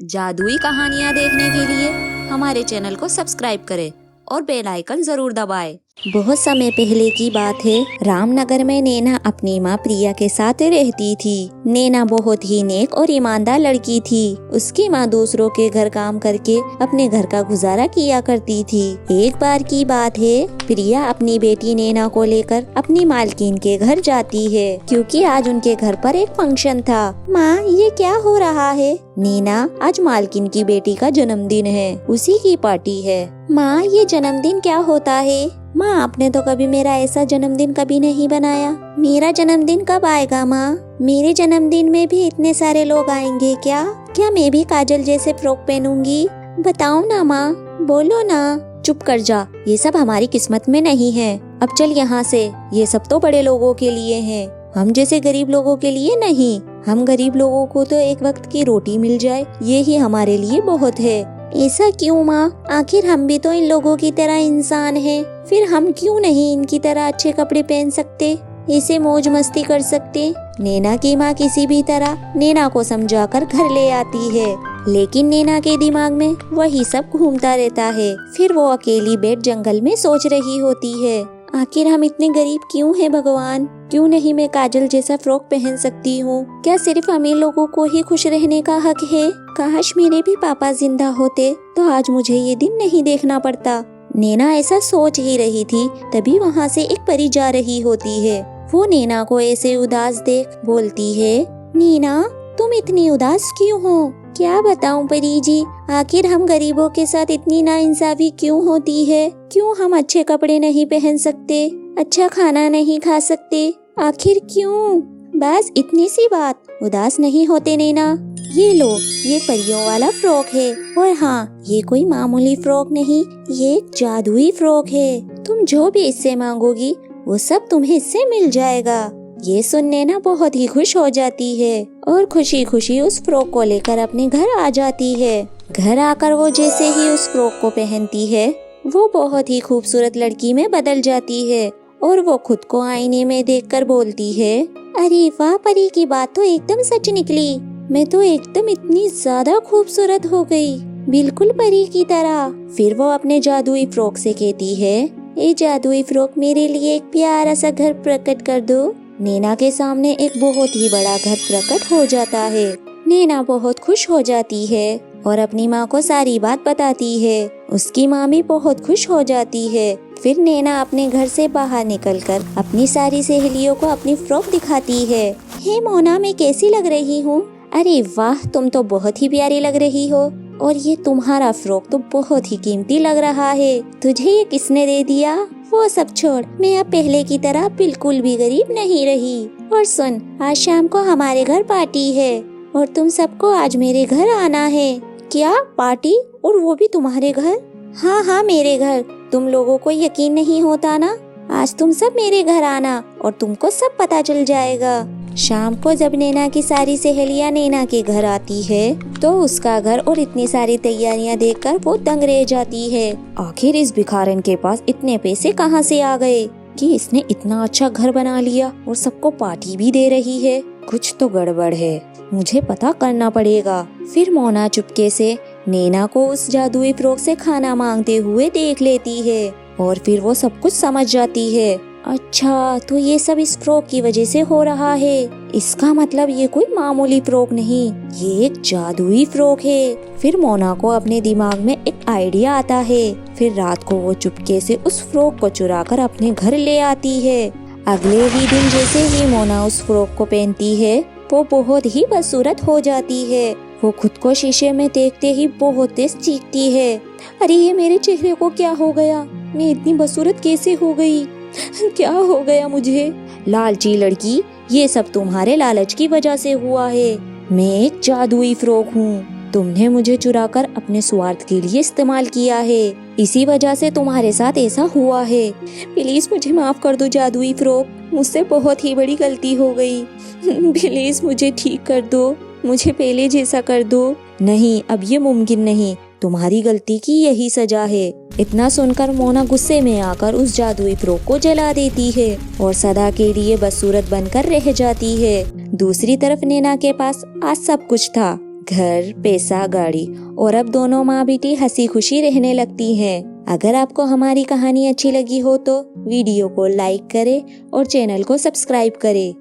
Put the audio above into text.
जादुई कहानियाँ देखने के लिए हमारे चैनल को सब्सक्राइब करें और बेल आइकन जरूर दबाएं। बहुत समय पहले की बात है। रामनगर में नैना अपनी माँ प्रिया के साथ रहती थी। नैना बहुत ही नेक और ईमानदार लड़की थी। उसकी माँ दूसरों के घर काम करके अपने घर का गुजारा किया करती थी। एक बार की बात है, प्रिया अपनी बेटी नैना को लेकर अपनी मालकिन के घर जाती है, क्योंकि आज उनके घर पर एक फंक्शन था। माँ, ये क्या हो रहा है? नैना, आज मालकिन की बेटी का जन्मदिन है, उसी की पार्टी है। माँ, ये जन्मदिन क्या होता है? माँ, आपने तो कभी मेरा ऐसा जन्मदिन कभी नहीं बनाया। मेरा जन्मदिन कब आएगा माँ? मेरे जन्मदिन में भी इतने सारे लोग आएंगे क्या? क्या मैं भी काजल जैसे फ्रॉक पहनूंगी? बताओ ना माँ, बोलो ना। चुप कर जा, ये सब हमारी किस्मत में नहीं है। अब चल यहाँ से। ये सब तो बड़े लोगों के लिए है, हम जैसे गरीब लोगों के लिए नहीं। हम गरीब लोगों को तो एक वक्त की रोटी मिल जाए, ये ही हमारे लिए बहुत है। ऐसा क्यों माँ? आखिर हम भी तो इन लोगों की तरह इंसान हैं। फिर हम क्यों नहीं इनकी तरह अच्छे कपड़े पहन सकते, ऐसे मौज मस्ती कर सकते? नैना की माँ किसी भी तरह नैना को समझाकर घर ले आती है, लेकिन नैना के दिमाग में वही सब घूमता रहता है। फिर वो अकेली बैठ जंगल में सोच रही होती है, आखिर हम इतने गरीब क्यों हैं भगवान? क्यों नहीं मैं काजल जैसा फ्रॉक पहन सकती हूँ? क्या सिर्फ अमीर लोगों को ही खुश रहने का हक है? काश मेरे भी पापा जिंदा होते तो आज मुझे ये दिन नहीं देखना पड़ता। नैना ऐसा सोच ही रही थी, तभी वहाँ से एक परी जा रही होती है। वो नैना को ऐसे उदास देख बोलती है, नैना, तुम इतनी उदास क्यों हो? क्या बताऊं परी जी, आखिर हम गरीबों के साथ इतनी नाइंसाफी क्यों होती है? क्यों हम अच्छे कपड़े नहीं पहन सकते, अच्छा खाना नहीं खा सकते? आखिर क्यों? बस इतनी सी बात। उदास नहीं होते नैना। ये लो, ये परियों वाला फ्रॉक है। और हाँ, ये कोई मामूली फ्रॉक नहीं, ये एक जादुई फ्रॉक है। तुम जो भी इससे मांगोगी वो सब तुम्हें इससे मिल जाएगा। ये सुन नैना बहुत ही खुश हो जाती है और खुशी खुशी उस फ्रॉक को लेकर अपने घर आ जाती है। घर आकर वो जैसे ही उस फ्रॉक को पहनती है, वो बहुत ही खूबसूरत लड़की में बदल जाती है और वो खुद को आईने में देखकर बोलती है, अरे वाह, परी की बात तो एकदम सच निकली। मैं तो एकदम इतनी ज्यादा खूबसूरत हो गई, बिल्कुल परी की तरह। फिर वो अपने जादुई फ्रॉक से कहती है, ये जादुई फ्रॉक मेरे लिए एक प्यारा सा घर प्रकट कर दो। नैना के सामने एक बहुत ही बड़ा घर प्रकट हो जाता है। नैना बहुत खुश हो जाती है और अपनी माँ को सारी बात बताती है। उसकी माँ भी बहुत खुश हो जाती है। फिर नैना अपने घर से बाहर निकलकर अपनी सारी सहेलियों को अपनी फ्रॉक दिखाती है। हे मोना, मैं कैसी लग रही हूँ? अरे वाह, तुम तो बहुत ही प्यारी लग रही हो। और ये तुम्हारा फ्रॉक तो बहुत ही कीमती लग रहा है। तुझे ये किसने दे दिया? वो सब छोड़, मैं अब पहले की तरह बिल्कुल भी गरीब नहीं रही। और सुन, आज शाम को हमारे घर पार्टी है और तुम सबको आज मेरे घर आना है। क्या पार्टी? और वो भी तुम्हारे घर? हाँ हाँ, मेरे घर। तुम लोगों को यकीन नहीं होता ना? आज तुम सब मेरे घर आना और तुमको सब पता चल जाएगा। शाम को जब नैना की सारी सहेलियां नैना के घर आती है, तो उसका घर और इतनी सारी तैयारियां देखकर वो दंग रह जाती है। आखिर इस भिखारन के पास इतने पैसे कहाँ से आ गए कि इसने इतना अच्छा घर बना लिया और सबको पार्टी भी दे रही है? कुछ तो गड़बड़ है, मुझे पता करना पड़ेगा। फिर मोना चुपके से नैना को उस जादुई फ्रॉक से खाना मांगते हुए देख लेती है और फिर वो सब कुछ समझ जाती है। अच्छा, तो ये सब इस फ्रॉक की वजह से हो रहा है। इसका मतलब ये कोई मामूली फ्रॉक नहीं, ये एक जादुई फ्रॉक है। फिर मोना को अपने दिमाग में एक आइडिया आता है। फिर रात को वो चुपके से उस फ्रॉक को चुराकर अपने घर ले आती है। अगले ही दिन जैसे ही मोना उस फ्रॉक को पहनती है, वो बहुत ही बदसूरत हो जाती है। वो खुद को शीशे में देखते ही बहुत तेज चीखती है, अरे ये मेरे चेहरे को क्या हो गया? मैं इतनी बदसूरत कैसे हो गई? क्या हो गया मुझे? लालची लड़की, ये सब तुम्हारे लालच की वजह से हुआ है। मैं एक जादुई फ्रॉक हूँ, तुमने मुझे चुराकर अपने स्वार्थ के लिए इस्तेमाल किया है, इसी वजह से तुम्हारे साथ ऐसा हुआ है। प्लीज मुझे माफ कर दो जादुई फ्रॉक, मुझसे बहुत ही बड़ी गलती हो गई। प्लीज मुझे ठीक कर दो, मुझे पहले जैसा कर दो। नहीं, अब ये मुमकिन नहीं, तुम्हारी गलती की यही सजा है। इतना सुनकर मोना गुस्से में आकर उस जादुई फ्रॉक को जला देती है और सदा के लिए बदसूरत बनकर रह जाती है। दूसरी तरफ नैना के पास आज सब कुछ था, घर, पैसा, गाड़ी और अब दोनों माँ बेटी हंसी खुशी रहने लगती हैं। अगर आपको हमारी कहानी अच्छी लगी हो तो वीडियो को लाइक करें और चैनल को सब्सक्राइब करें।